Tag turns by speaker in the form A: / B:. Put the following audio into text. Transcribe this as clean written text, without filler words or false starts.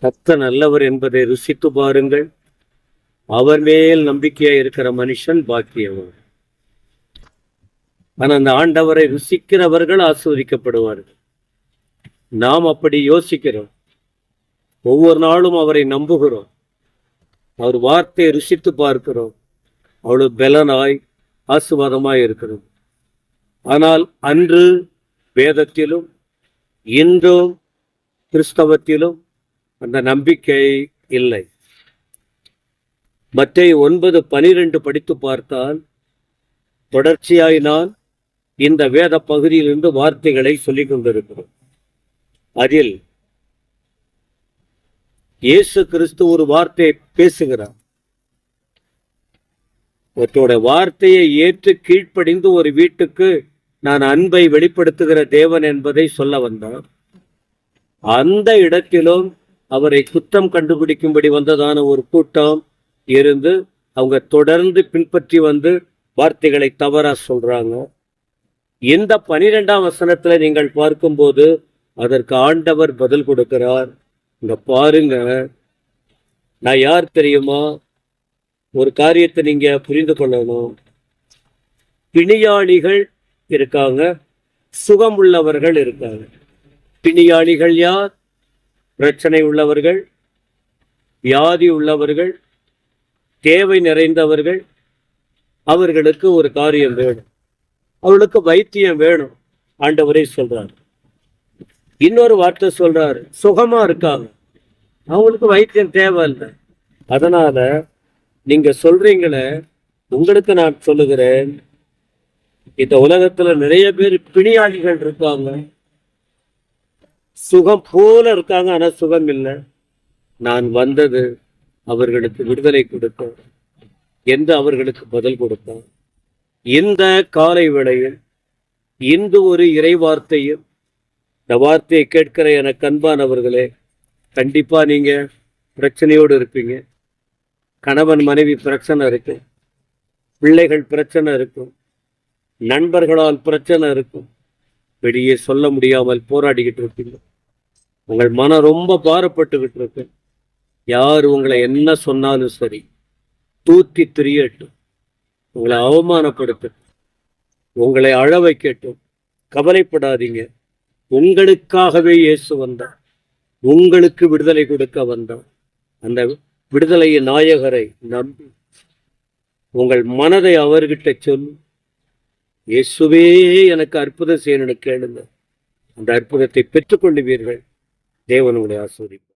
A: கர்த்தர் நல்லவர் என்பதை ருசித்து பாருங்கள். அவர் மேல் நம்பிக்கையா இருக்கிற மனுஷன் பாக்கியவன். ஆனா அந்த ஆண்டவரை ருசிக்கிறவர்கள் ஆசீர்வதிக்கப்படுவார்கள். நாம் அப்படி யோசிக்கிறோம். ஒவ்வொரு நாளும் அவரை நம்புகிறோம். அவர் வார்த்தையை ருசித்து பார்க்கிறோம். அவ்வளவு பலனாய் ஆசீர்வாதமாய் இருக்கிறோம். ஆனால் அன்று வேதத்திலும் இன்றும் கிறிஸ்தவத்திலும் அந்த நம்பிக்கை இல்லை. மத்தேயு 9:12 படித்து பார்த்தால் தொடர்ச்சியாய் நான் இந்த வேத பகுதியிலிருந்து வார்த்தைகளை சொல்லிக் கொண்டிருக்கிறோம். அதில் இயேசு கிறிஸ்து ஒரு வார்த்தையை பேசுகிறார். அவற்றோட வார்த்தையை ஏற்று கீழ்ப்படிந்து ஒரு வீட்டுக்கு நான் அன்பை வெளிப்படுத்துகிற தேவன் என்பதை சொல்ல வந்தார். அந்த இடத்திலும் அவரை குற்றம் கண்டுபிடிக்கும்படி வந்ததான ஒரு கூட்டம் இருந்து அவங்க தொடர்ந்து பின்பற்றி வந்து வார்த்தைகளை தவறா சொல்றாங்க. இந்த 12ஆம் வசனத்துல நீங்கள் பார்க்கும்போது அதற்கு ஆண்டவர் பதில் கொடுக்கிறார். இங்க பாருங்க, நான் யார் தெரியுமா? ஒரு காரியத்தை நீங்க புரிந்து கொள்ளணும். பிணியாளிகள் இருக்காங்க, சுகம் உள்ளவர்கள் இருக்காங்க. பிணியாளிகள் யார்? பிரச்சனை உள்ளவர்கள், வியாதி உள்ளவர்கள், தேவை நிறைந்தவர்கள். அவர்களுக்கு ஒரு காரியம் வேணும், அவர்களுக்கு வைத்தியம் வேணும். ஆண்டவரே சொல்றார். இன்னொரு வார்த்தை சொல்றாரு, சுகமா இருக்காங்க, அவங்களுக்கு வைத்தியம் தேவையில்லை. அதனால நீங்க சொல்றீங்களே, உங்களுக்கு நான் சொல்லுகிறேன், இந்த உலகத்துல நிறைய பேர் பிணியாளிகள் இருக்காங்க, சுகம் போல இருக்காங்க, ஆனா சுகம் இல்லை. நான் வந்தது அவர்களுக்கு விடுதலை கொடுக்க என்று அவர்களுக்கு பதில் கொடுத்தார். இந்த காலை வேளையில் இன்று ஒரு இறை வார்த்தையும், இந்த வார்த்தையை கேட்கிற எனக்கு அன்பானவர்களே, கண்டிப்பா நீங்க பிரச்சனையோடு இருப்பீங்க. கணவன் மனைவி பிரச்சனை இருக்கும், பிள்ளைகள் பிரச்சனை இருக்கும், நண்பர்களால் பிரச்சனை இருக்கும், வெளியே சொல்ல முடியாமல் போராடிக்கிட்டு இருப்பீங்க. உங்கள் மனம் ரொம்ப பாரப்பட்டுக்கிட்டு இருக்கு. யார் உங்களை என்ன சொன்னாலும் சரி, தூத்தி திரியட்டும், உங்களை அவமானப்படுத்தட்டும், உங்களை அழ வைக்கட்டும், கவலைப்படாதீங்க. உங்களுக்காகவே இயேசு வந்தார், உங்களுக்கு விடுதலை கொடுக்க வந்தார். அந்த விடுதலையின் நாயகரை நம்பி உங்கள் மனதை அவர்கிட்ட சொல்லு. இயேசுவே எனக்கு அற்புதம் செய்யணும்னு கேளுங்க. அந்த அற்புதத்தை பெற்றுக்கொள்ளுவீர்கள். தேவன் உங்களை ஆசீர்வதிப்பார்.